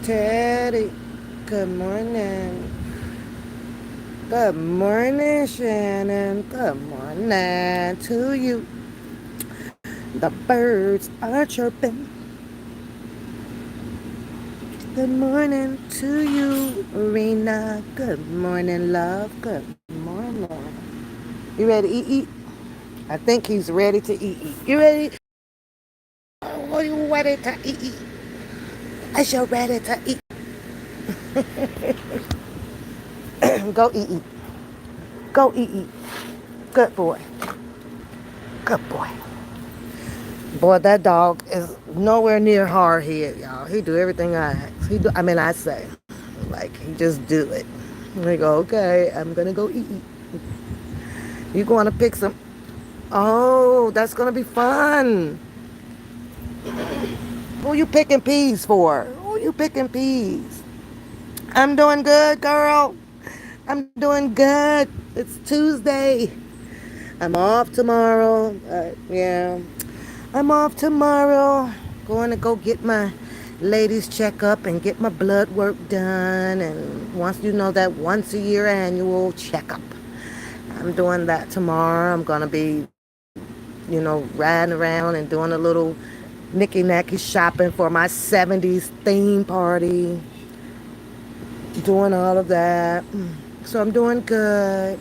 Teddy. Good morning. Good morning, Shannon. Good morning to you. The birds are chirping. Good morning to you, Rena. Good morning, love. Good morning. You ready to eat? I think he's ready to eat. You ready? Oh, you ready to eat? Are you ready to eat? Go eat. Go eat. Good boy. Good boy. Boy, that dog is nowhere near hard head, y'all. He do everything I ask. I say. Like, he just do it. And I go, okay, I'm gonna go eat. You going to pick some? Oh, that's gonna be fun. Who you picking peas for? Who you picking peas? I'm doing good, girl. I'm doing good. It's Tuesday. I'm off tomorrow. Yeah, I'm off tomorrow. Going to go get my ladies checkup and get my blood work done. And once you know that once a year annual checkup. I'm doing that tomorrow. I'm going to be, riding around and doing a little nicky-nacky shopping for my 70s theme party. Doing all of that. So I'm doing good.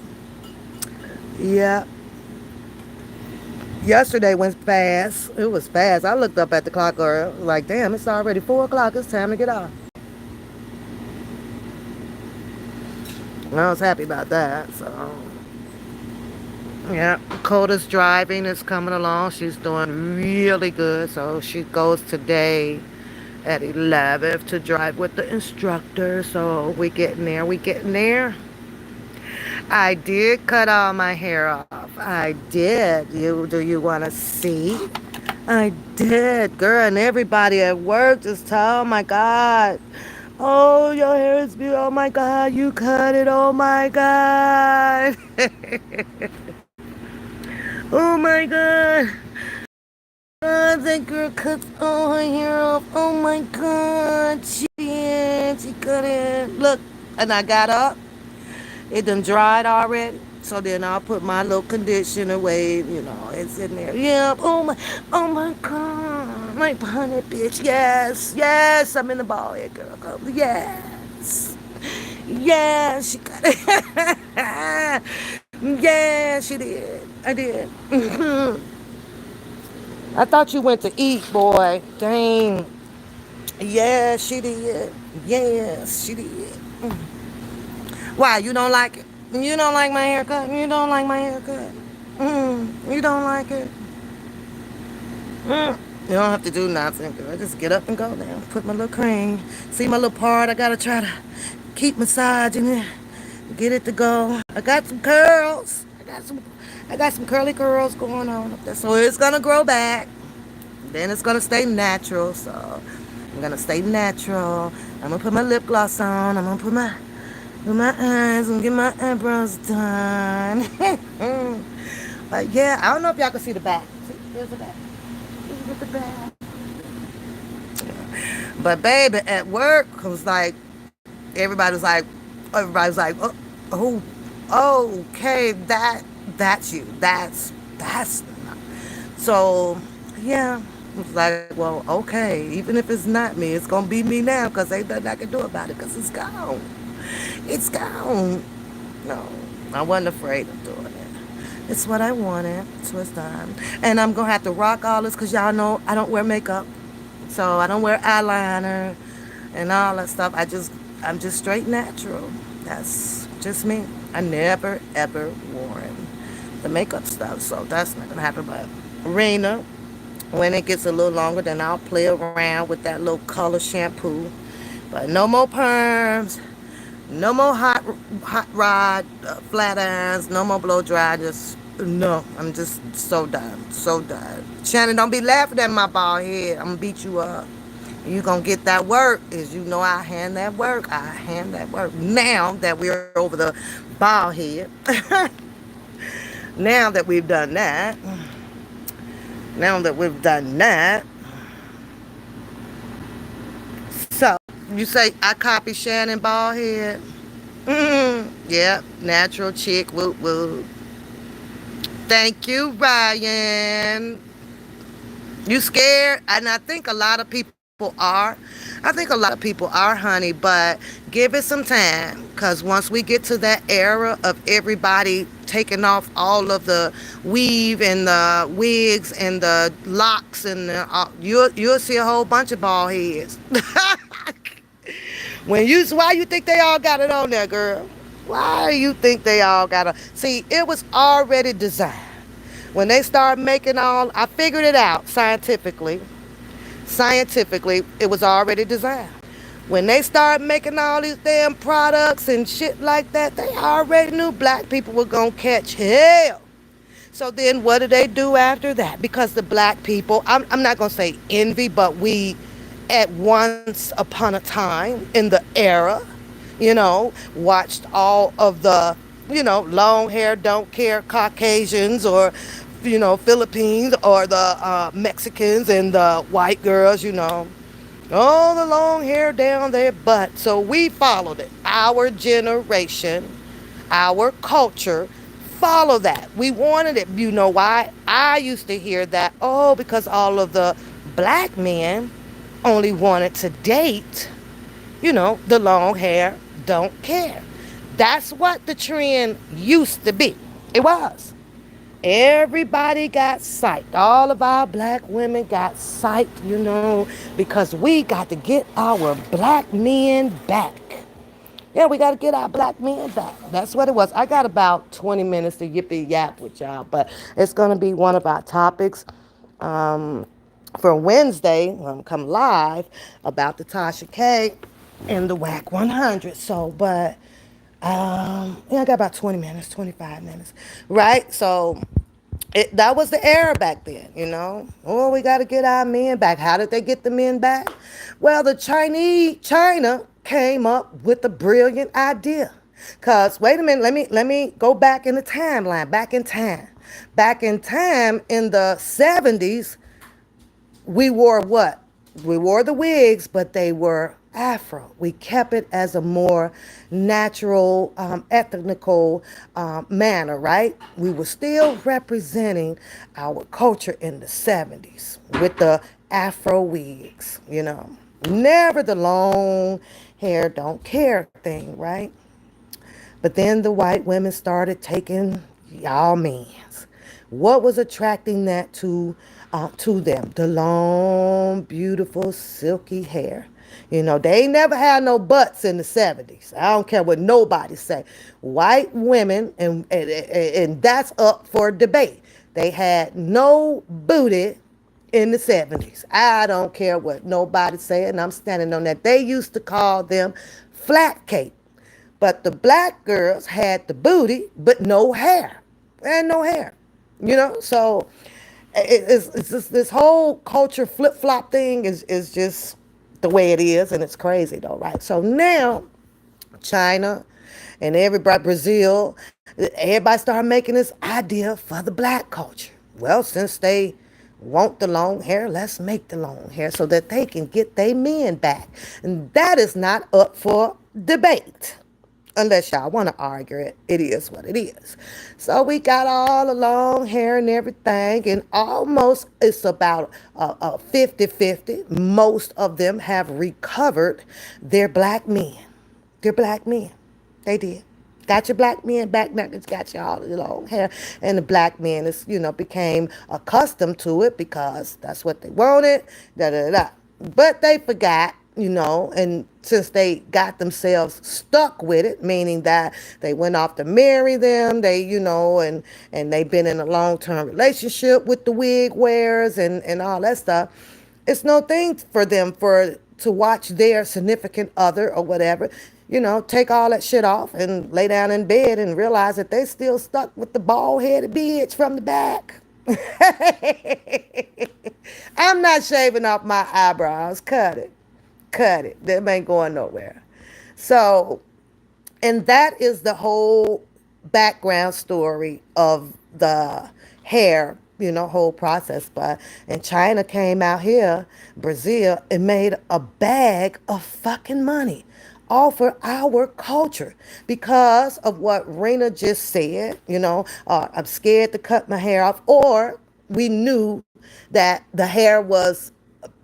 Yeah. Yesterday went fast. It was fast. I looked up at the clock, or like, damn, it's already 4 o'clock. It's time to get off. I was happy about that. So, yeah. Coda's driving is coming along. She's doing really good. So she goes today at 11 to drive with the instructor. So we getting there. We getting there. I did cut all my hair off. I did. Do you want to see? I did, girl, and everybody at work just told, oh my God, oh, your hair is beautiful, oh my God, you cut it, oh my God. Oh my God. God, that girl cuts all her hair off. Oh my God, she did. She cut it. Look, and I got up. It done dried already. So then I'll put my little conditioner wave, it's in there. Yeah, oh my God. My honey bitch. Yes, yes, I'm in the ball head, girl. Yes. Yeah, she got it. Yeah, she did. I did. I thought you went to eat, boy. Dang. Yeah, she did. Yes, she did. Why, you don't like it? You don't like my haircut? You don't like my haircut? You don't like it? You don't have to do nothing, girl. Just get up and go now. Put my little cream. See my little part? I gotta try to keep massaging it. Get it to go. I got some curls. I got some curly curls going on up there. So it's gonna grow back. Then it's gonna stay natural. So I'm gonna stay natural. I'm gonna put my lip gloss on. I'm gonna put my eyes and get my eyebrows done. But yeah, I don't know if y'all can see the back. See, here's the back. Here's the back. But baby, at work, it was like everybody was like, okay, that's you. That's not. So yeah, it was like, well, okay, even if it's not me, it's gonna be me now, because ain't nothing I can do about it, because it's gone. It's gone. No, I wasn't afraid of doing it. It's what I wanted, so it's done. And I'm gonna have to rock all this, because y'all know I don't wear makeup. So I don't wear eyeliner and all that stuff. I'm just straight natural. That's just me. I never ever worn the makeup stuff, so that's not gonna happen. But Rena, when it gets a little longer, then I'll play around with that little color shampoo. But no more perms, no more hot rod, flat irons, no more blow dry. Just no. I'm just so done, so done. Shannon, don't be laughing at my bald head. I'm gonna beat you up. You gonna get that work, as you know. I hand that work. I hand that work. Now that we're over the bald head, now that we've done that, now that we've done that, so You say I copy Shannon Ballhead? Yep, natural chick. Woo woo. Thank you, Ryan. You scared? And I think a lot of people are. I think a lot of people are, honey, but give it some time. Because once we get to that era of everybody taking off all of the weave and the wigs and the locks, and you'll see a whole bunch of bald heads. Why you think they all got it on there, girl? Why do you think they all got it? See, it was already designed. When they started making I figured it out scientifically. Scientifically, it was already designed. When they started making all these damn products and shit like that, they already knew black people were gonna catch hell. So then what do they do after that? Because the black people, I'm not gonna say envy, but we at once upon a time in the era, watched all of the, long hair, don't care Caucasians, or, Philippines, or the Mexicans and the white girls, all the long hair down their butt. So we followed it. Our generation, our culture, follow that. We wanted it. You know why? I used to hear that, oh, because all of the black men only wanted to date, the long hair, don't care. That's what the trend used to be. It was. Everybody got psyched. All of our black women got psyched, because we got to get our black men back. Yeah, we got to get our black men back. That's what it was. I got about 20 minutes to yippee yap with y'all, but it's going to be one of our topics um, for Wednesday when I'm come live about the Tasha K and the Wack 100. So, but yeah, I got about 20 minutes, 25 minutes, right? So that was the era back then, Oh, we got to get our men back. How did they get the men back? Well, China came up with a brilliant idea. Cause wait a minute, let me go back in the timeline, back in time in the 70s. We wore what? We wore the wigs, but they were afro. We kept it as a more natural, ethnical manner, right? We were still representing our culture in the 70s with the afro wigs. Never the long hair, don't care thing, right? But then the white women started taking y'all men's. What was attracting that to them? The long, beautiful, silky hair. They never had no butts in the 70s. I don't care what nobody say. White women, and that's up for debate. They had no booty in the 70s. I don't care what nobody say, and I'm standing on that. They used to call them flat cake. But the black girls had the booty, but no hair. And no hair. So it's just this whole culture flip flop thing is just the way it is, and it's crazy though, right? So now China and everybody, Brazil, everybody started making this idea for the black culture. Well, since they want the long hair, let's make the long hair so that they can get their men back. And that is not up for debate. Unless y'all want to argue it, it is what it is. So we got all the long hair and everything, and almost it's about a 50-50. Most of them have recovered their black men. Their black men. They did. Got your black men back now. It's got you all the long hair. And the black men became accustomed to it because that's what they wanted. Da da da. But they forgot, and since they got themselves stuck with it, meaning that they went off to marry them, and they've been in a long-term relationship with the wig wearers and all that stuff, it's no thing for them to watch their significant other or whatever, take all that shit off and lay down in bed and realize that they still stuck with the bald-headed bitch from the back. I'm not shaving off my eyebrows. Cut it. Cut it. Them ain't going nowhere. So, and that is the whole background story of the hair, whole process. But and China came out here, Brazil, and made a bag of fucking money off of our culture because of what Rena just said. I'm scared to cut my hair off, or we knew that the hair was,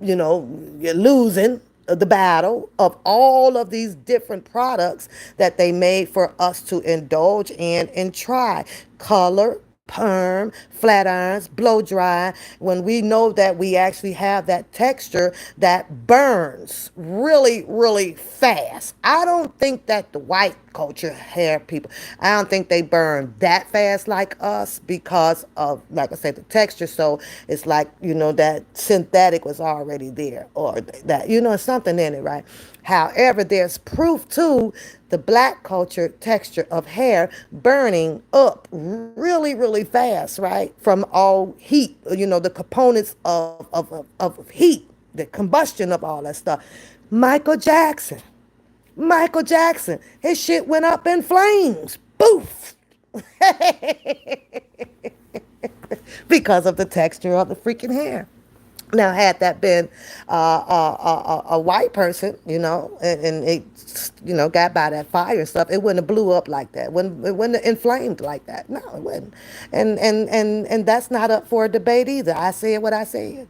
you're losing the battle of all of these different products that they made for us to indulge in and try. Color, perm, flat irons, blow dry, when we know that we actually have that texture that burns really, really fast. I don't think that the white culture hair people, I don't think they burn that fast like us because of, like I said, the texture. So it's like, that synthetic was already there, or that, something in it, right? However, there's proof to the black culture texture of hair burning up really, really fast, right? From all heat, the components of heat, the combustion of all that stuff. Michael Jackson. Michael Jackson. His shit went up in flames. Boof. Because of the texture of the freaking hair. Now, had that been a white person, and it, got by that fire and stuff, it wouldn't have blew up like that. It wouldn't have inflamed like that. No, it wouldn't. And that's not up for a debate either. I said what I said.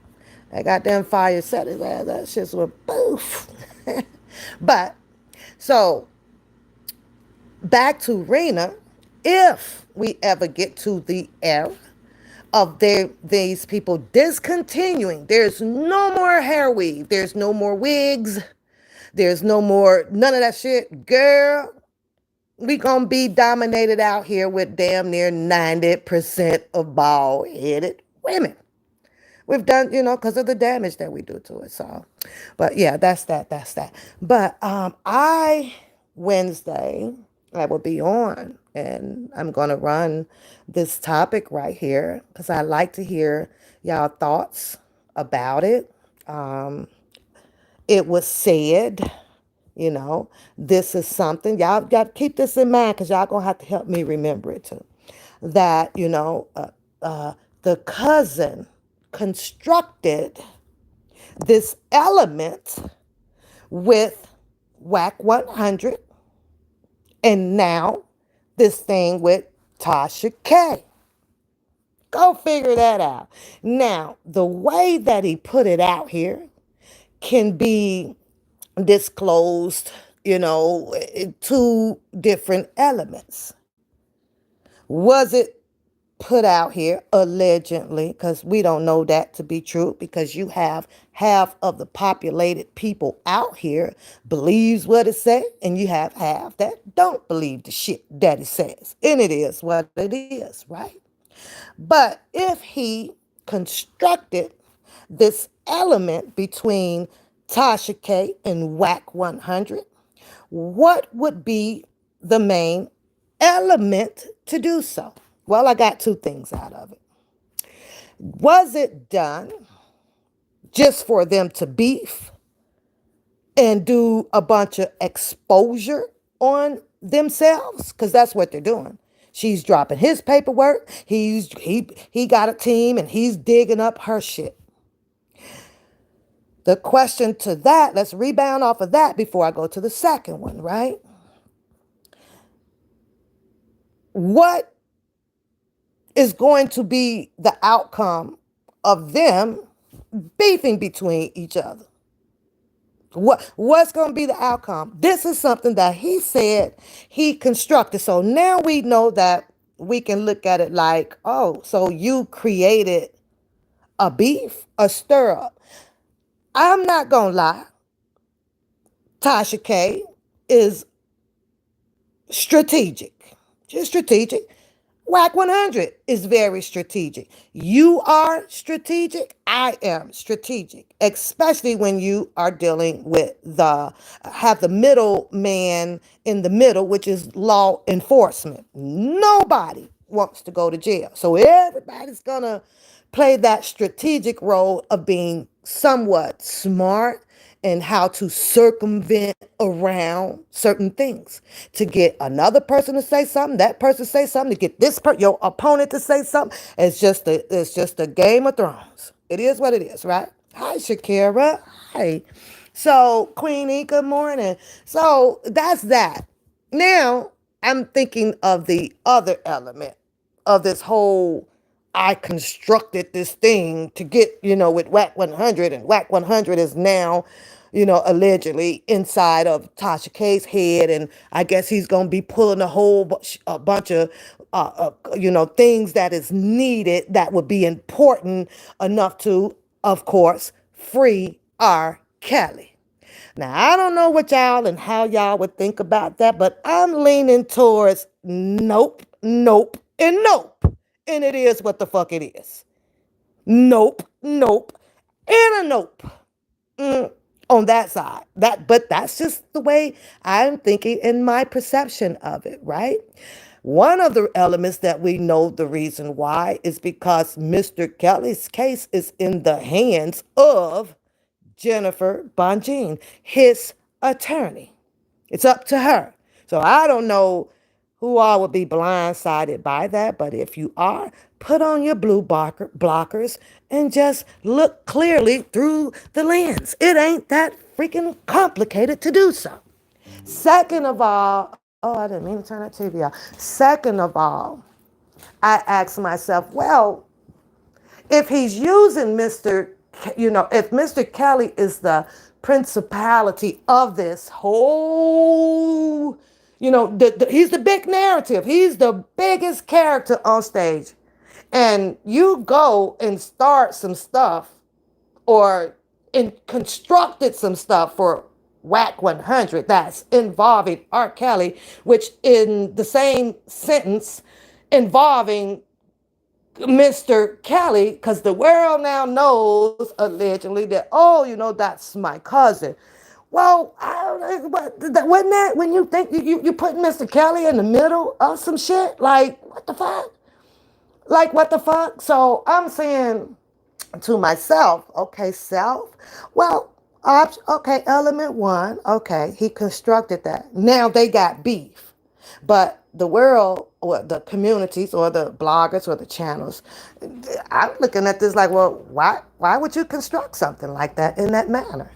That goddamn fire set it. That shit went poof. But so back to Rena, if we ever get to the era of these people discontinuing, there's no more hair weave, there's no more wigs, there's no more none of that shit, girl. We gonna be dominated out here with damn near 90% of bald-headed women. We've done, because of the damage that we do to it. So, but yeah, that's that. But Wednesday, I will be on, and I'm going to run this topic right here because I like to hear y'all thoughts about it. It was said, this is something, y'all got to keep this in mind because y'all going to have to help me remember it too. That, the cousin constructed this element with Wack 100, and now this thing with Tasha K. Go figure that out. Now, the way that he put it out here can be disclosed, two different elements. Was it put out here allegedly, because we don't know that to be true, because you have half of the populated people out here believes what it says, and you have half that don't believe the shit that it says, and it is what it is, right? But if he constructed this element between Tasha K and Wack 100, what would be the main element to do so? Well, I got two things out of it. Was it done just for them to beef and do a bunch of exposure on themselves? Because that's what they're doing. She's dropping his paperwork. He got a team and he's digging up her shit. The question to that, let's rebound off of that before I go to the second one, right? What is going to be the outcome of them beefing between each other? What's going to be the outcome? This is something that he said he constructed. So now we know that we can look at it like, oh, so you created a beef, a stir up. I'm not going to lie. Tasha K is strategic. Just strategic. Wack 100 is very strategic. You are strategic. I am strategic, especially when you are dealing with have the middle man in the middle, which is law enforcement. Nobody wants to go to jail. So everybody's going to play that strategic role of being somewhat smart and how to circumvent around certain things to get another person to say something, that person say something, to get your opponent to say something. It's just a Game of Thrones. It is what it is, right? Hi, Shakira. Hi. So, Queenie, good morning. So that's that. Now I'm thinking of the other element of this whole. I constructed this thing to get, with Wack 100, and Wack 100 is now, allegedly inside of Tasha K's head, and I guess he's gonna be pulling a bunch of, things that is needed that would be important enough to, of course, free R.Kelly. Now, I don't know what y'all and how y'all would think about that, but I'm leaning towards nope, nope, and nope. And it is what the fuck it is. Nope, nope, and a nope. Mm, on that side. But that's just the way I'm thinking in my perception of it, right? One of the elements that we know the reason why is because Mr. Kelly's case is in the hands of Jennifer Bonjean, his attorney. It's up to her. So I don't know who all would be blindsided by that, but if you are, put on your blue blockers and just look clearly through the lens. It ain't that freaking complicated to do so. Second of all, oh, I didn't mean to turn that TV off. Second of all, I ask myself, well, if he's using if Mr. Kelly is the principality of this whole, he's the big narrative. He's the biggest character on stage. And you go and start some stuff or constructed some stuff for Wack 100 that's involving R. Kelly, which in the same sentence involving Mr. Kelly, because the world now knows allegedly that, oh, that's my cousin. Well, wasn't that when you think you put Mr. Kelly in the middle of some shit? Like, what the fuck? Like, what the fuck? So I'm saying to myself, okay, self, well, okay, element one, okay, he constructed that. Now they got beef. But the world or the communities or the bloggers or the channels, I'm looking at this like, well, why would you construct something like that in that manner?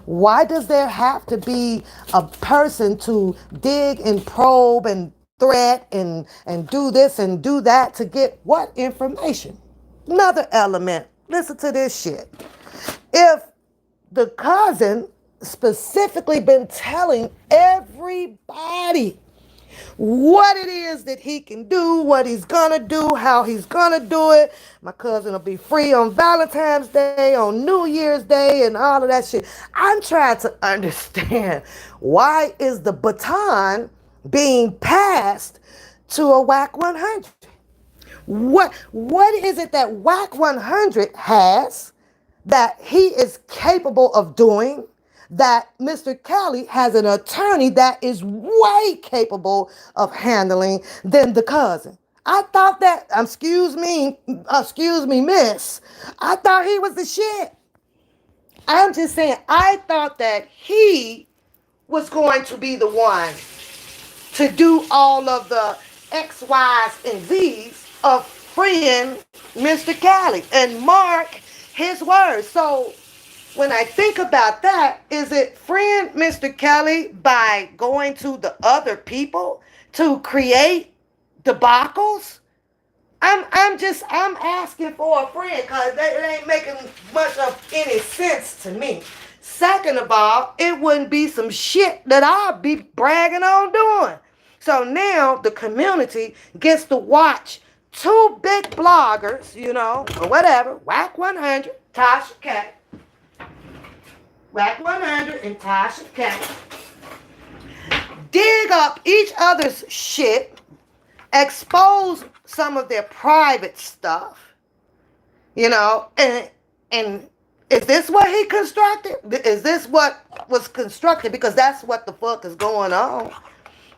Why does there have to be a person to dig and probe and threat and do this and do that to get what information? Another element, listen to this shit. If the cousin specifically been telling everybody what it is that he can do, what he's gonna do, how he's gonna do it. My cousin will be free on Valentine's Day, on New Year's Day, and all of that shit. I'm trying to understand, why is the baton being passed to a Wack 100? What is it that Wack 100 has that he is capable of doing, that Mr. Kelly has an attorney that is way capable of handling than the cousin? I thought that, excuse me, miss. I thought he was the shit. I'm just saying, I thought that he was going to be the one to do all of the X, Y's, and Z's of freeing Mr. Kelly and mark his words. So when I think about that, is it freeing Mr. Kelly by going to the other people to create debacles? I'm asking for a friend because it ain't making much of any sense to me. Second of all, it wouldn't be some shit that I'd be bragging on doing. So now the community gets to watch two big bloggers, or whatever, Wack 100, Tashk, Wack 100 and Tashk, dig up each other's shit, expose some of their private stuff, and is this what he constructed? Is this what was constructed? Because that's what the fuck is going on.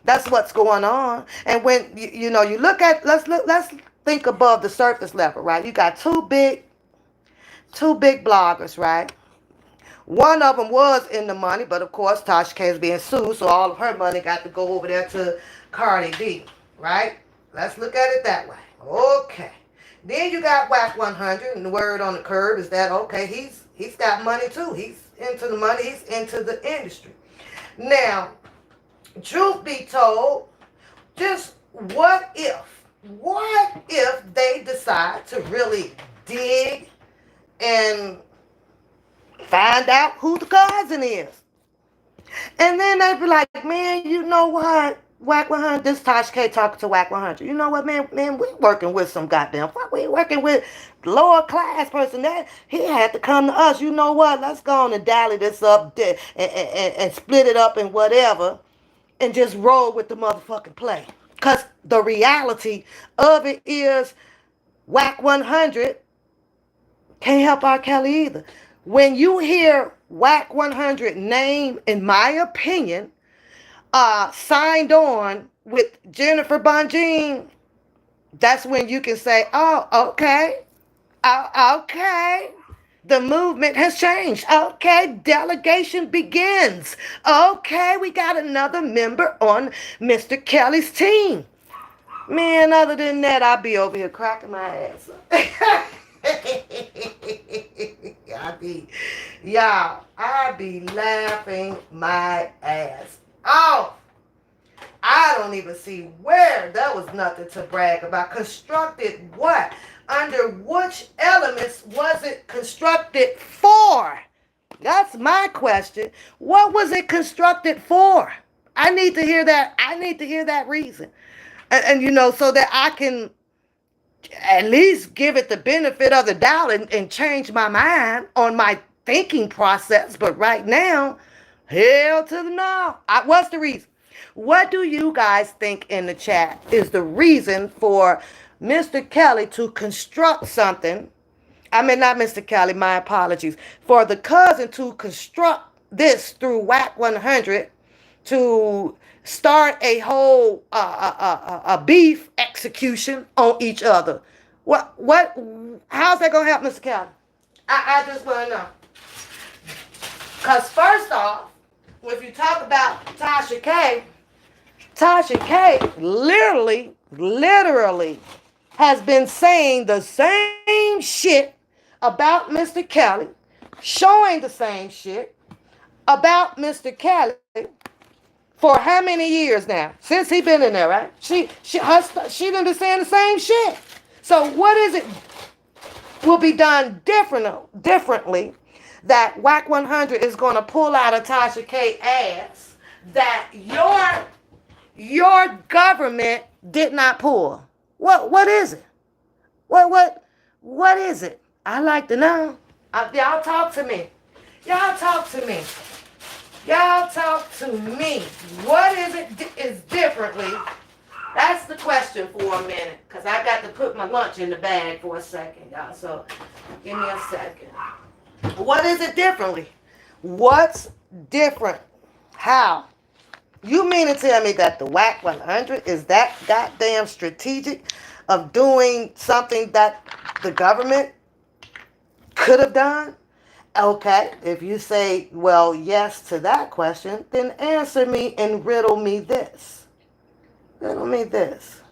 That's what's going on. And when you look at, let's think above the surface level, right? You got two big bloggers, right? One of them was in the money, but of course Tashk is being sued, so all of her money got to go over there to Cardi B, right? Let's look at it that way. Okay. Then you got Wack 100, and the word on the curb is that okay, he's got money too. He's into the money. He's into the industry. Now, truth be told, just what if they decide to really dig and find out who the cousin is? And then they'd be like, man, you know what? Wack 100, this Tosh K talking to Wack 100. You know what, man, we working with some goddamn fuck. We working with lower class person. That he had to come to us. You know what? Let's go on and dally this up and split it up and whatever, and just roll with the motherfucking play. Cause the reality of it is Wack 100 can't help R.Kelly either. When you hear Wack 100 name, in my opinion, signed on with Jennifer Bonjean, that's when you can say, oh, okay. Oh, okay. The movement has changed. Okay, delegation begins. Okay, we got another member on Mr. Kelly's team. Man, other than that, I'll be over here cracking my ass up. I be laughing my ass off. I don't even see where that was nothing to brag about. Constructed what? Under which elements was it constructed for? That's my question. What was it constructed for? I need to hear that. I need to hear that reason. And you know, so that I can at least give it the benefit of the doubt and change my mind on my thinking process. But right now, hell to the no. What's the reason? What do you guys think in the chat is the reason for Mr. Kelly to construct something? I mean, not Mr. Kelly, my apologies. For the cousin to construct this through Wack 100 to start a whole a beef execution on each other. How's that gonna help, Mr. Kelly? I just want to know. Because first off, if you talk about Tasha K literally has been saying the same shit about Mr. Kelly, showing the same shit about Mr. Kelly for how many years now? Since he been in there, right? She done been saying the same shit. So what is it will be done differently that Wack 100 is going to pull out of Tasha K ass that your government did not pull? What is it? What is it? I like to know. Y'all talk to me. Y'all talk to me. Y'all talk to me. What is it is differently? That's the question for a minute, because I got to put my lunch in the bag for a second, y'all. So give me a second. What is it differently? What's different? How? You mean to tell me that the Wack 100 is that goddamn strategic of doing something that the government could have done? Okay, if you say, well, yes to that question, then answer me and riddle me this. Riddle me this.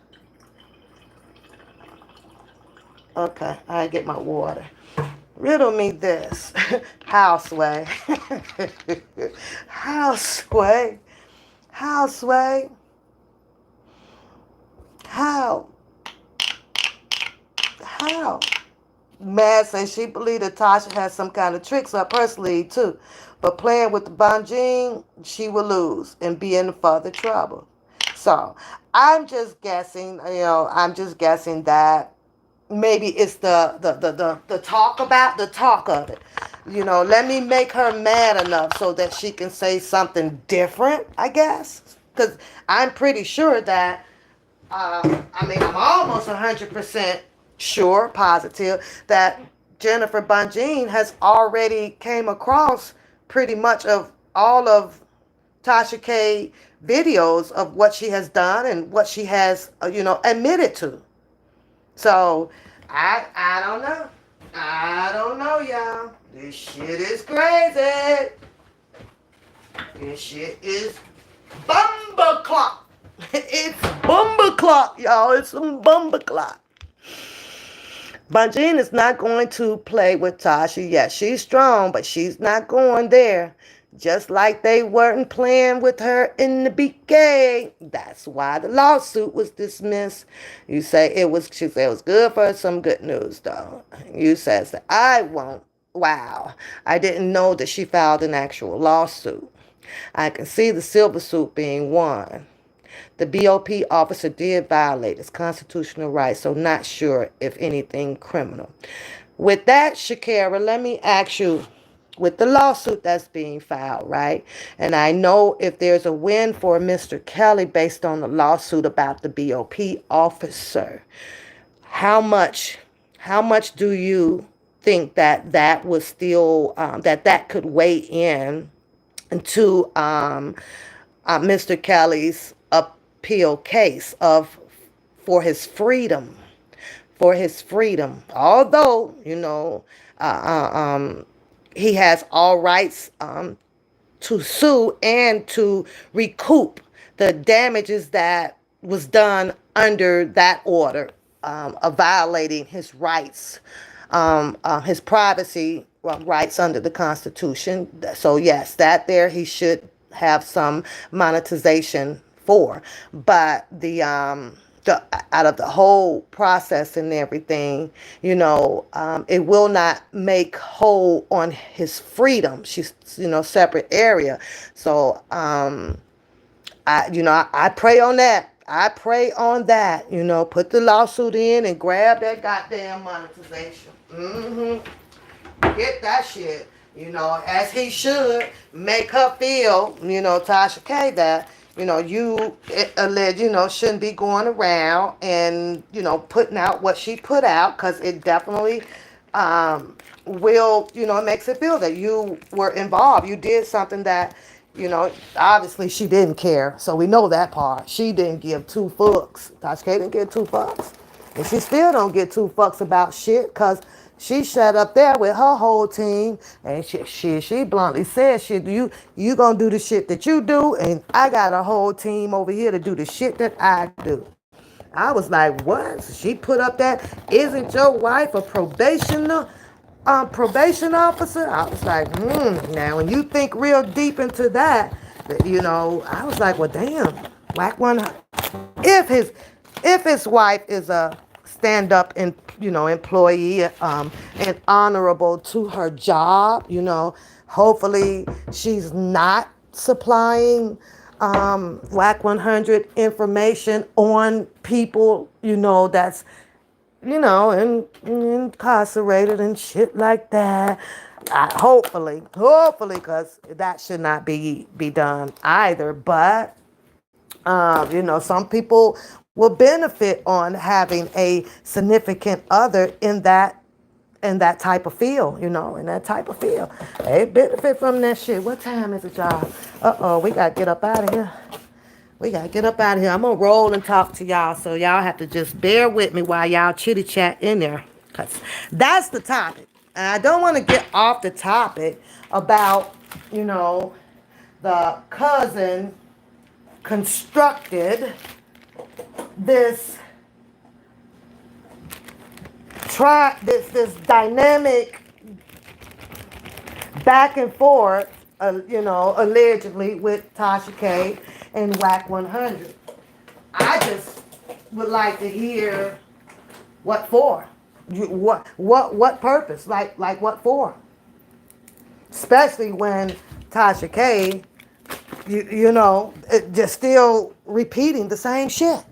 Okay, I get my water. Riddle me this. How, Sway? How, Sway? How, Sway? How? How? Mad says she believes that Tasha has some kind of tricks up her sleeve too. But playing with the Bonjean, she will lose and be in further trouble. So I'm just guessing, that maybe it's the talk of it. Let me make her mad enough so that she can say something different, I guess. Because I'm pretty sure that, I'm almost 100% sure, positive, that Jennifer Bonjean has already came across pretty much of all of Tasha K videos of what she has done and what she has, admitted to. So I don't know. I don't know, y'all. This shit is crazy. This shit is bumba clock. It's bumba clock, y'all. It's some bumba clock. Bunjin is not going to play with Tasha. Yes, she's strong, but she's not going there. Just like they weren't playing with her in the BK. That's why the lawsuit was dismissed. You say it was, she said it was good for some good news, though. You says that I won't. Wow. I didn't know that she filed an actual lawsuit. I can see the silver suit being won. The BOP officer did violate his constitutional rights, so not sure if anything criminal. With that, Shakira, let me ask you, with the lawsuit that's being filed, right? And I know if there's a win for Mr. Kelly based on the lawsuit about the BOP officer, how much, how much do you think that that was still that could weigh in into Mr. Kelly's appeal case of for his freedom, for his freedom. Although he has all rights to sue and to recoup the damages that was done under that order of violating his rights, his privacy rights under the Constitution. So yes, that there he should have some monetization for, but the out of the whole process and everything, it will not make whole on his freedom. She's separate area. So I pray on that. I pray on that. Put the lawsuit in and grab that goddamn monetization. Get that shit. As he should make her feel. Tasha K, that you alleged, shouldn't be going around and, putting out what she put out, because it definitely will, it makes it feel that you were involved. You did something that, obviously she didn't care. So we know that part. She didn't give two fucks. Tasha K didn't give two fucks. And she still don't get two fucks about shit, because she sat up there with her whole team, and she bluntly said, "Shit, you gonna do the shit that you do, and I got a whole team over here to do the shit that I do." I was like, "What?" So she put up that, "Isn't your wife a probation officer?" I was like, Now, when you think real deep into that, I was like, "Well, damn, Wack 100. If his wife is a stand up and employee and honorable to her job, hopefully she's not supplying Wack 100 information on people that's incarcerated and shit like that. Hopefully, because that should not be done either. But some people will benefit on having a significant other in that type of field, in that type of field. They benefit from that shit. What time is it, y'all? We gotta get up out of here. We gotta get up out of here. I'm gonna roll and talk to y'all, so y'all have to just bear with me while y'all chitty chat in there, cause that's the topic. And I don't want to get off the topic about the cousin constructed this this dynamic back and forth, allegedly with Tasha K and Wack 100. I just would like to hear what for, what purpose, like what for, especially when Tasha K, just still repeating the same shit.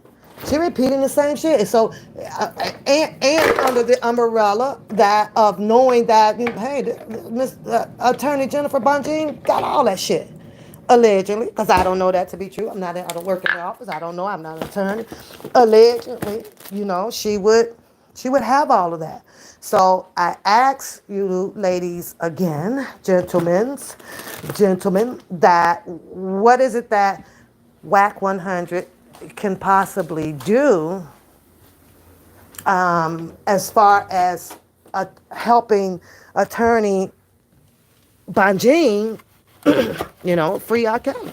She repeating the same shit. And so, and under the umbrella that of knowing that, hey, Miss Attorney Jennifer Bunjin got all that shit, allegedly, because I don't know that to be true. I don't work in the office. I don't know. I'm not an attorney. Allegedly, she would have all of that. So I ask you, ladies, again, gentlemen, that what is it that Wack 100 can possibly do as far as helping attorney Bonjean, free R.kelly.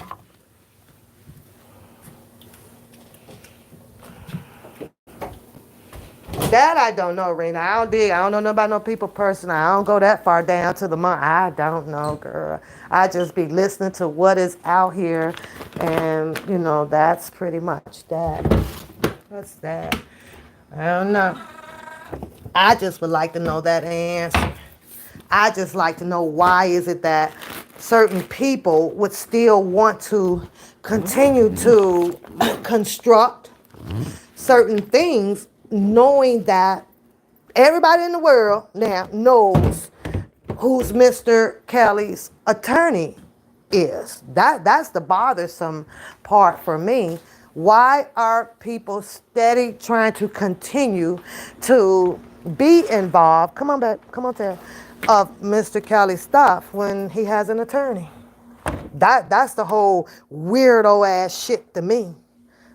That I don't know, Rena. I don't dig. I don't know nothing about no people person. I don't go that far down to the month. I don't know, girl. I just be listening to what is out here, and that's pretty much that. That's that. I don't know. I just would like to know that answer. I just like to know why is it that certain people would still want to continue to construct certain things knowing that everybody in the world now knows who's Mr. Kelly's attorney is. That's the bothersome part for me. Why are people steady trying to continue to be involved? Come on back, come on, Ted. Of Mr. Kelly's stuff when he has an attorney. That's the whole weirdo ass shit to me.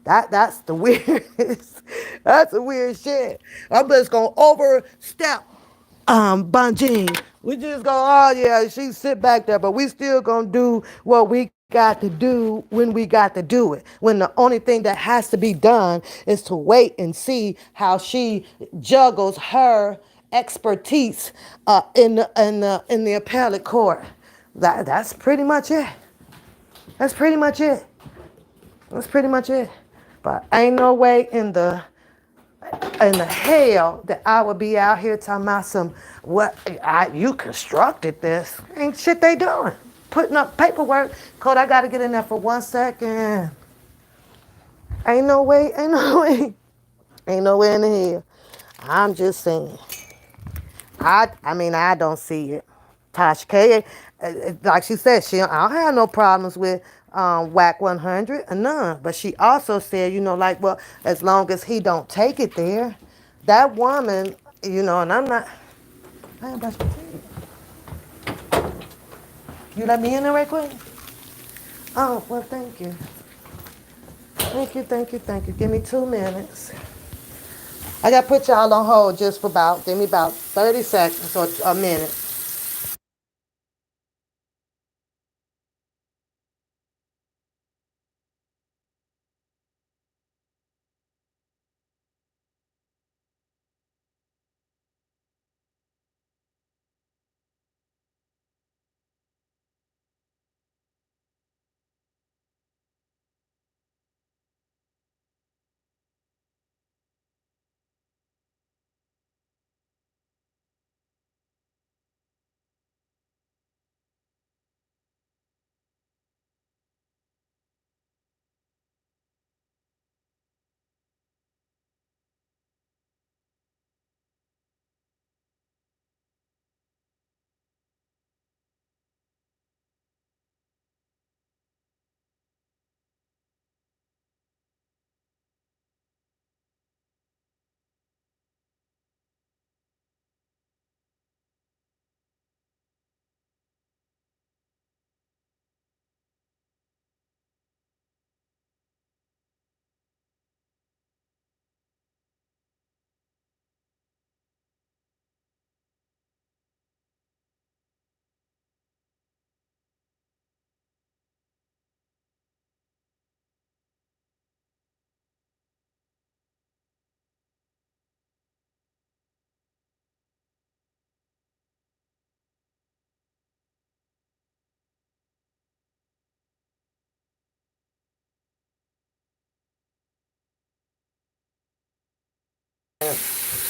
That's the weirdest. That's the weird shit. I'm just gonna overstep Bonjean. We just go, oh yeah, she sit back there, but we still gonna do what we got to do when we got to do it. When the only thing that has to be done is to wait and see how she juggles her expertise in the appellate court. That's pretty much it. That's pretty much it. That's pretty much it. But ain't no way in the hell that I would be out here talking about some you constructed this. Ain't shit they doing. Putting up paperwork. Code, I gotta get in there for 1 second. Ain't no way, ain't no way. Ain't no way in the hell. I'm just saying. I don't see it. Tashk, like she said, I don't have no problems with Wack 100 or none. But she also said, like, well, as long as he don't take it there, that woman, and I'm not. I ain't brush my teeth. You let me in there right quick? Oh, well, thank you. Thank you, thank you, thank you. Give me 2 minutes. I got to put y'all on hold just for give me about 30 seconds or a minute.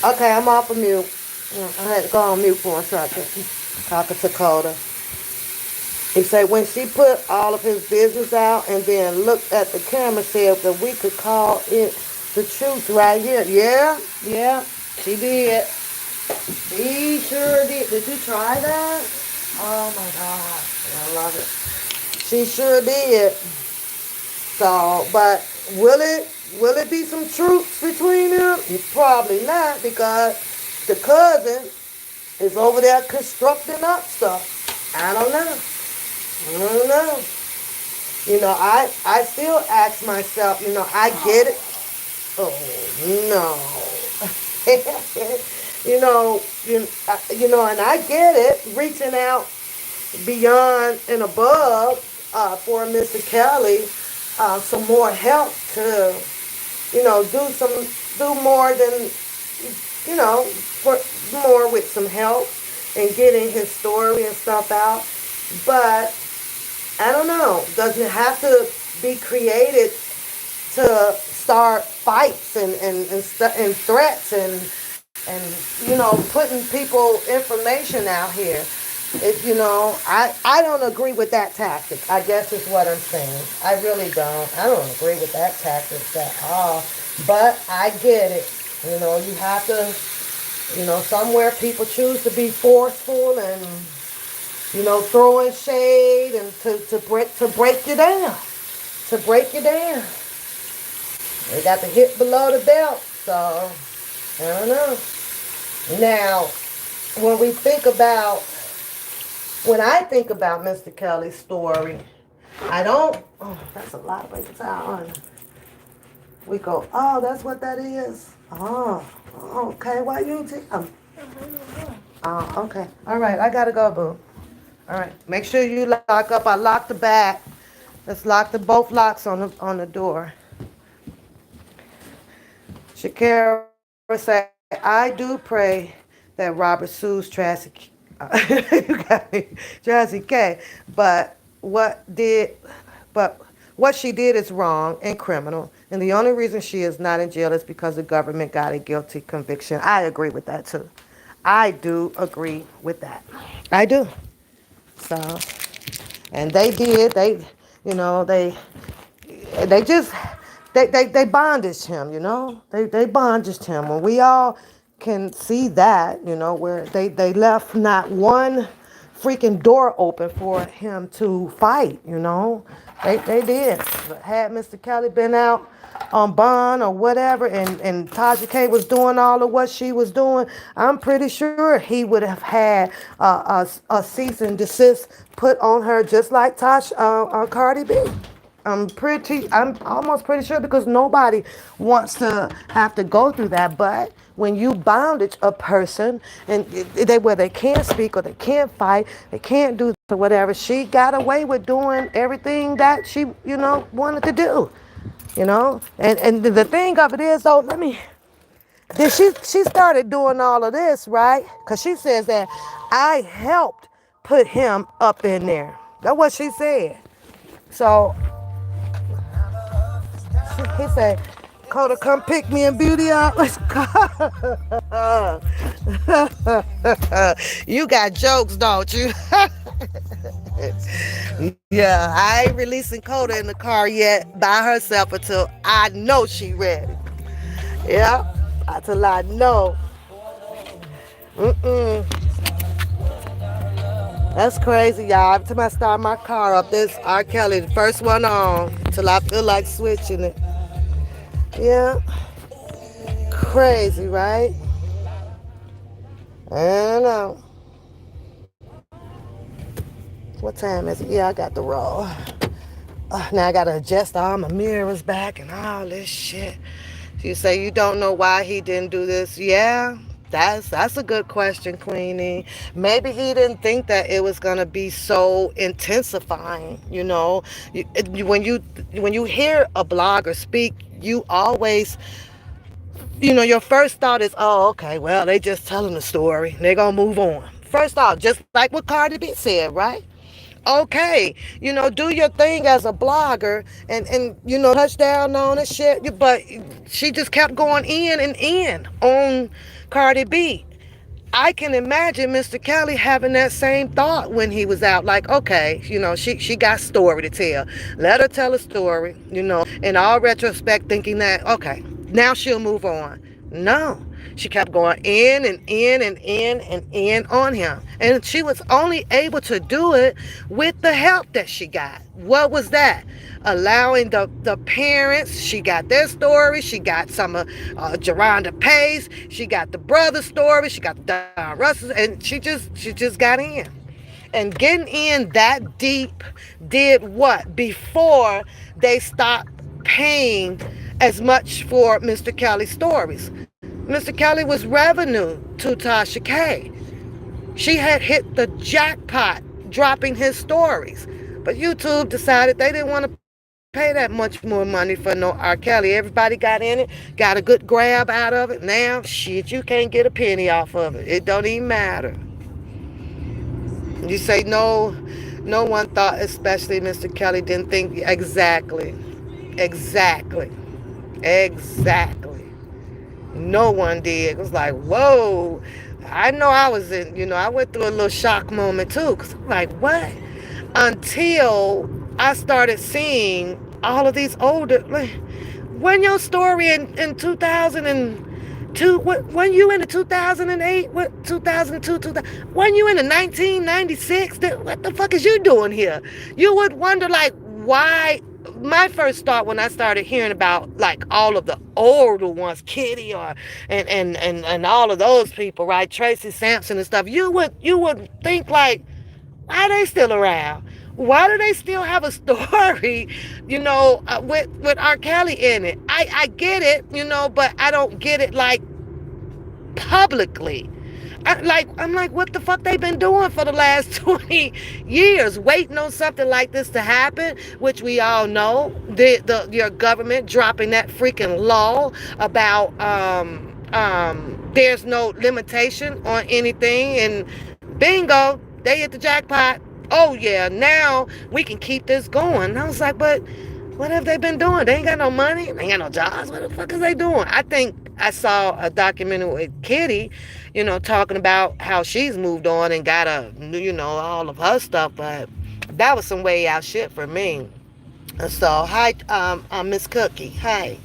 Okay, I'm off of mute. I had to go on mute for a second. Talking to Coda. He said when she put all of his business out and then looked at the camera, said that we could call it the truth right here. Yeah, yeah, she did. She sure did. Did you try that? Oh my gosh, I love it. She sure did. So, but will it be some truth between them? Probably not because the cousin is over there constructing up stuff. I don't know. I don't know. I still ask myself, I get it. Oh, no. And I get it, reaching out beyond and above for Mr. Kelly some more help to, do more than, for more with some help and getting his story and stuff out. But I don't know. Does it have to be created to start fights and threats and putting people information out here? I don't agree with that tactic. I guess is what I'm saying. I really don't. I don't agree with that tactic at all. But I get it. You have to. Somewhere people choose to be forceful and throwing shade and to break you down. To break you down. They got the hit below the belt. So I don't know. Now, when we think about when I think about Mr. Kelly's story, I don't. Oh, that's a lot of paper towel on. We go. Oh, that's what that is. Oh, okay. Why you? Oh, okay. All right. I gotta go, boo. All right. Make sure you lock up. I locked the back. Let's lock the both locks on the door. Shakira said, "I do pray that Robert sues Tracy." You got me, Tracy K. But what did? But what she did is wrong and criminal, and the only reason she is not in jail is because the government got a guilty conviction. I agree with that too. I do agree with that. I do. So, and they did. You know, they just they bondaged him. They bondaged him. And we all can see that. Where they left not one freaking door open for him to fight. They did. Had Mr. Kelly been out on bond or whatever, and Tasha K was doing all of what she was doing, I'm pretty sure he would have had a cease and desist put on her, just like Cardi B. I'm almost pretty sure, because nobody wants to have to go through that. But when you bondage a person and where they can't speak or they can't fight, they can't do whatever, she got away with doing everything that she, wanted to do. And the thing of it is, though, then she started doing all of this, right? Because she says that I helped put him up in there. That's what she said. So he said, Coda, come pick me and Beauty up. Let's go. You got jokes, don't you? Yeah, I ain't releasing Coda in the car yet by herself until I know she ready. Yeah, until I know. That's crazy, y'all. Every time I start my car up, this R.kelly, the first one on, till I feel like switching it. Yeah, crazy, right? I don't know. What time is it? Yeah, I got the roll. Now I gotta adjust all my mirrors back and all this shit. You say you don't know why he didn't do this. Yeah, that's a good question, Queenie. Maybe he didn't think that it was gonna be so intensifying. When you hear a blogger speak, you always, your first thought is, oh, okay, well, they just telling the story. They're gonna move on. First off, just like what Cardi B said, right? Okay, do your thing as a blogger and touch down on it, shit. But she just kept going in and in on Cardi B. I can imagine Mr. Kelly having that same thought when he was out. Like, okay, she got story to tell. Let her tell a story, in all retrospect, thinking that, okay, now she'll move on. No. She kept going in and in and in and in on him. And she was only able to do it with the help that she got. What was that? Allowing the parents, she got their story, she got some of Geronda Pace, she got the brother's story, she got Don Russell's, and she just got in. And getting in that deep did what? Before they stopped paying as much for Mr. Kelly's stories. Mr. Kelly was revenue to Tasha K. She had hit the jackpot dropping his stories. But YouTube decided they didn't want to pay that much more money for no R. Kelly. Everybody got in it, got a good grab out of it. Now, shit, you can't get a penny off of it. It don't even matter. You say no, no one thought, especially Mr. Kelly, didn't think exactly, exactly, exactly. No one did. It was like, whoa. I know I was in, I went through a little shock moment too. Because I'm like, what? Until I started seeing all of these older, like, when your story in 2002, when you in the 2008, what, 2002, 2000, when you in the 1996, what the fuck is you doing here? You would wonder, like, why. My first thought when I started hearing about, like, all of the older ones, Kitty or and all of those people, right, Tracy Sampson and stuff, you would think, like, why are they still around? Why do they still have a story, with R. Kelly in it? I get it, but I don't get it, like, publicly. I'm like, what the fuck they been doing for the last 20 years, waiting on something like this to happen, which we all know, your government dropping that freaking law about there's no limitation on anything, and bingo, they hit the jackpot. Oh yeah, now we can keep this going. And I was like, but what have they been doing? They ain't got no money. They ain't got no jobs. What the fuck is they doing? I think I saw a documentary with Kitty, talking about how she's moved on and got all of her stuff. But that was some way out shit for me. So, hi, Miss Cookie. Hi.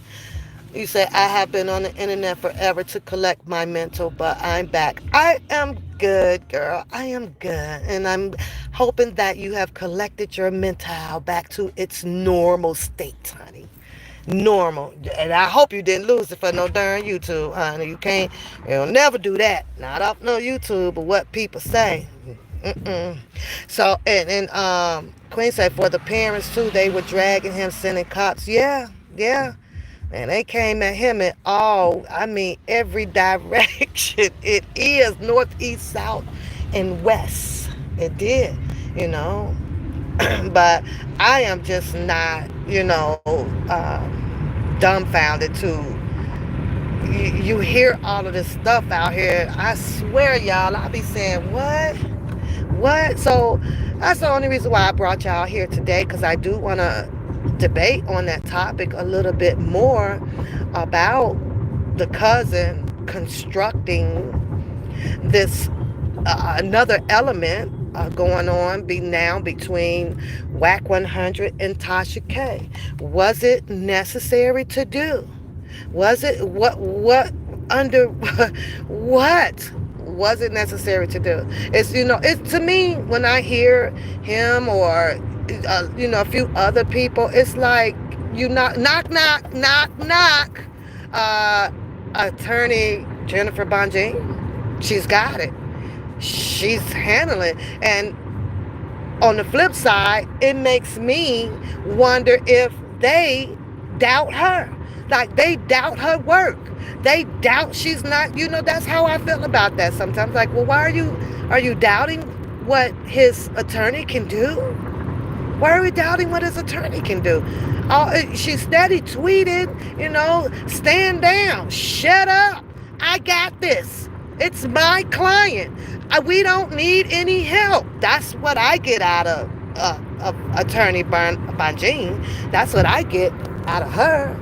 You say, I have been on the internet forever to collect my mental, but I'm back. I am good, girl. I am good. And I'm hoping that you have collected your mental back to its normal state, honey. Normal. And I hope you didn't lose it for no darn YouTube, honey. You'll never do that. Not off no YouTube, but what people say. Mm-mm. So, and Queen said for the parents too, they were dragging him, sending cops. Yeah, yeah. And they came at him in every direction. It is north, east, south, and west. It did, you know. But I am just not, dumbfounded too. You hear all of this stuff out here. I swear, y'all, I'll be saying, what? What? So that's the only reason why I brought y'all here today, because I do want to debate on that topic a little bit more about the cousin constructing this another element going on now between Wack 100 and Tasha K. Was it necessary to do? Was it what under what was it necessary to do? It's to me, when I hear him or a few other people, it's like, knock knock knock knock knock. Attorney Jennifer Bonjean, she's got it. She's handling it. And on the flip side, it makes me wonder if they doubt her. Like, they doubt her work. They doubt she's not, that's how I feel about that sometimes. Like, well, why are you doubting what his attorney can do? Why are we doubting what his attorney can do? She steady tweeted, stand down, shut up, I got this. It's my client. We don't need any help. That's what I get out of Attorney Bonjean. That's what I get out of her.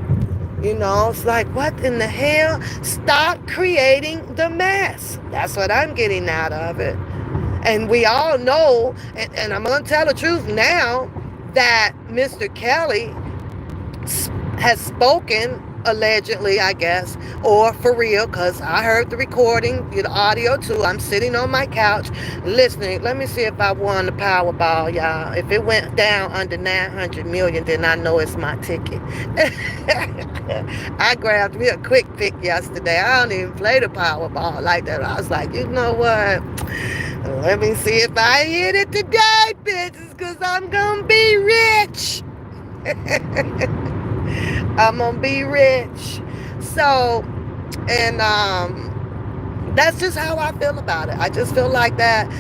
It's like, what in the hell? Stop creating the mess. That's what I'm getting out of it. And we all know, and I'm going to tell the truth now, that Mr. Kelly has spoken, allegedly, I guess, or for real, because I heard the recording, the audio too. I'm sitting on my couch listening. Let me see if I won the Powerball, y'all. If it went down under 900 million, then I know it's my ticket. I grabbed me a quick pick yesterday. I don't even play the Powerball like that. I was like, you know what? Let me see if I hit it today, bitches, because I'm going to be rich. I'm going to be rich. So, and that's just how I feel about it. I just feel like that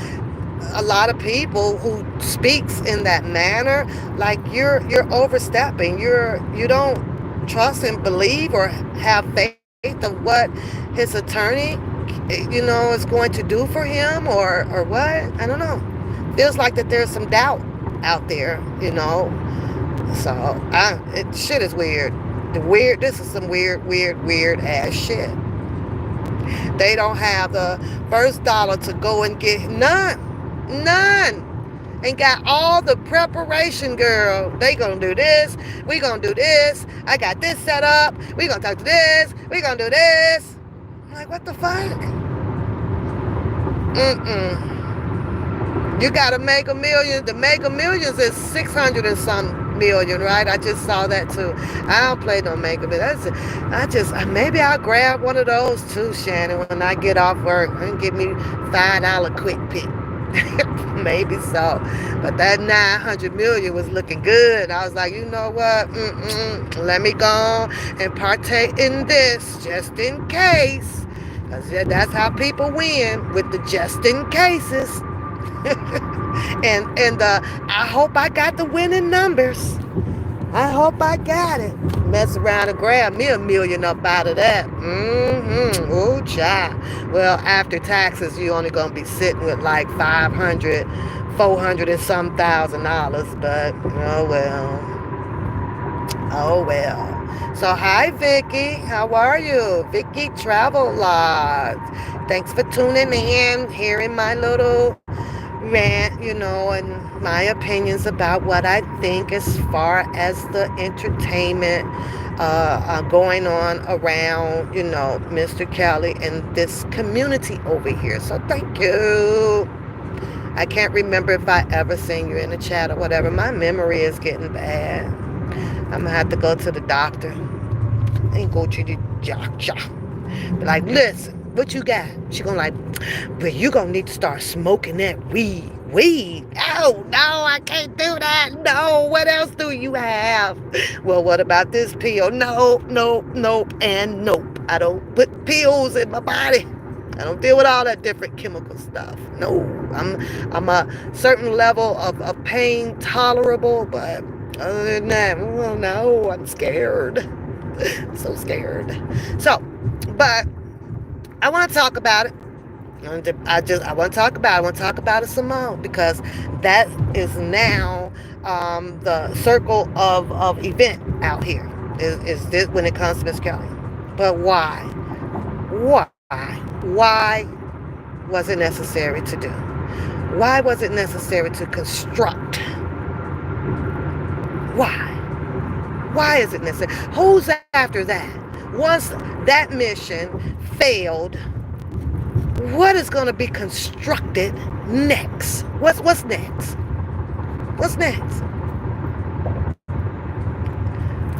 a lot of people who speaks in that manner, like you're overstepping. You don't trust and believe or have faith of what his attorney, is going to do for him, or what. I don't know. Feels like that there's some doubt out there. So shit is weird. This is some weird ass shit. They don't have the first dollar to go and get none. And got all the preparation, girl. They gonna do this. We gonna do this. I got this set up. We gonna talk to this. We gonna do this. I'm like, what the fuck? You gotta make a million. To make a millions is 600 and some million, right? I just saw that too. I don't play no make a million. Maybe I'll grab one of those too, Shannon, when I get off work and give me $5 quick pick. Maybe so. But that 900 million was looking good. I was like, you know what? Let me go and partake in this just in case. Because that's how people win, with the just in cases. and I hope I got the winning numbers. I hope I got it. Mess around and grab me a million up out of that. Ooh, child. Well, after taxes, you only gonna be sitting with like 500, 400 and some $1,000. But oh well. Oh well. So hi Vicky, how are you? Vicky Travel Logs. Thanks for tuning in, hearing my little rant, and my opinions about what I think as far as the entertainment going on around, Mr. Kelly and this community over here. So thank you. I can't remember if I ever seen you in the chat or whatever. My memory is getting bad. I'm gonna have to go to the doctor. And go to the doctor. Be like, listen, what you got? She gonna like, but you gonna need to start smoking that weed. Weed? Oh, no, I can't do that. No, what else do you have? Well, what about this pill? No, nope, and nope. I don't put pills in my body. I don't deal with all that different chemical stuff. No, I'm a certain level of pain tolerable, but other than that, well, no, I'm scared. I'm so scared. So, but I want to talk about it. I want to talk about it. I want to talk about it some more, because that is now the circle of event out here. Is this when it comes to Miss Kelly? But why? Why was it necessary to do? Why was it necessary to construct? Why? Why is it necessary? Who's after that? Once that mission failed, what is going to be constructed next? What's next? What's next?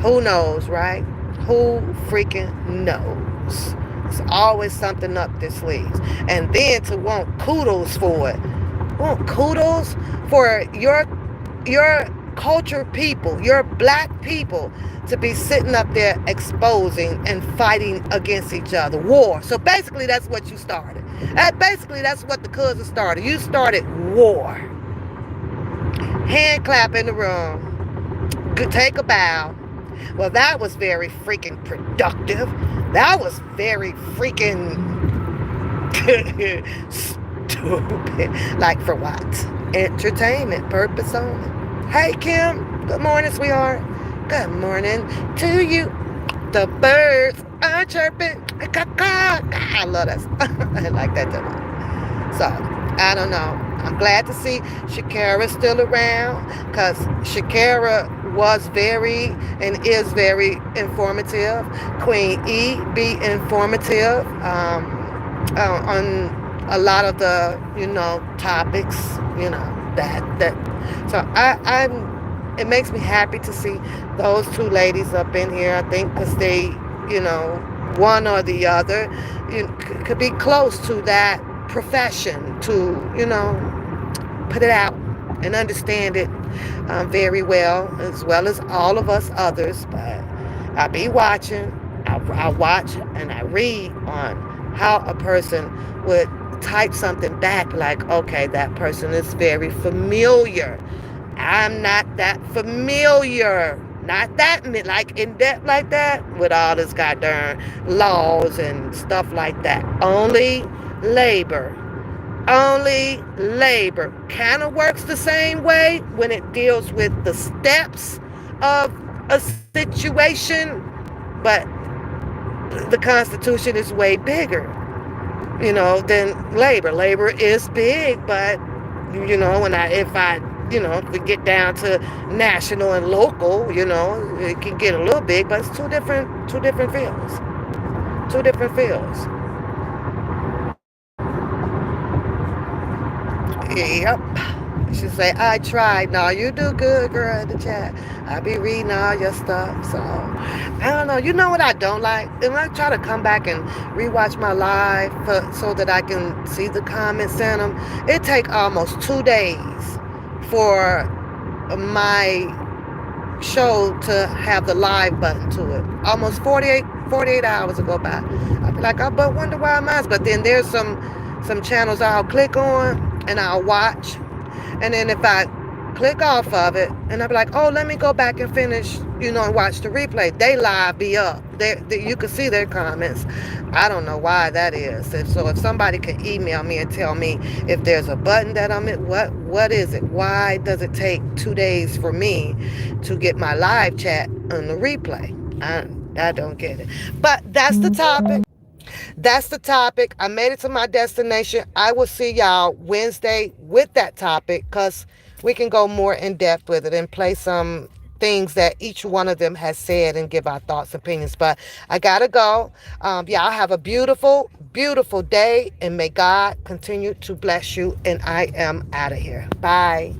Who knows, right? Who freaking knows? It's always something up their sleeves. And then to want kudos for it. Want kudos for your culture people, your black people, to be sitting up there exposing and fighting against each other. War. So basically that's what you started. Basically that's what the cousins started. You started war. Hand clap in the room. Take a bow. Well, that was very freaking productive. That was very freaking stupid. Like for what? Entertainment purpose only. Hey Kim, good morning, sweetheart. Good morning to you. The birds are chirping. I love that. I like that too much. So, I don't know. I'm glad to see Shakira still around, because Shakira was very and is very informative. Queen E be informative on a lot of the topics that. So it makes me happy to see those two ladies up in here. I think because they one or the other could be close to that profession to put it out and understand it very well as all of us others. But I be watching. I watch and I read on how a person would type something back like, okay, that person is very familiar. I'm not that familiar. Not that, like in depth like that, with all this goddamn laws and stuff like that. Only labor. Only labor. Kind of works the same way when it deals with the steps of a situation, but the Constitution is way bigger, than labor. Labor is big, but if I if we get down to national and local, it can get a little big, but it's two different fields. Two different fields. Yep. You should say, I tried. No, you do good, girl, in the chat. I be reading all your stuff. So, I don't know. You know what I don't like? And I try to come back and rewatch my live so that I can see the comments in them. It take almost 2 days for my show to have the live button to it. Almost 48 hours will go by. I'll be like, I but wonder why mine's. But then there's some channels I'll click on and I'll watch. And then if I click off of it and I'll be like, oh, let me go back and finish, and watch the replay. They live be up. You can see their comments. I don't know why that is. So if somebody can email me and tell me if there's a button that I'm at, what is it? Why does it take 2 days for me to get my live chat on the replay? I don't get it. But that's the topic. That's the topic. I made it to my destination. I will see y'all Wednesday with that topic because we can go more in depth with it and play some things that each one of them has said and give our thoughts and opinions. But I got to go. Y'all have a beautiful, beautiful day, and may God continue to bless you. And I am out of here. Bye.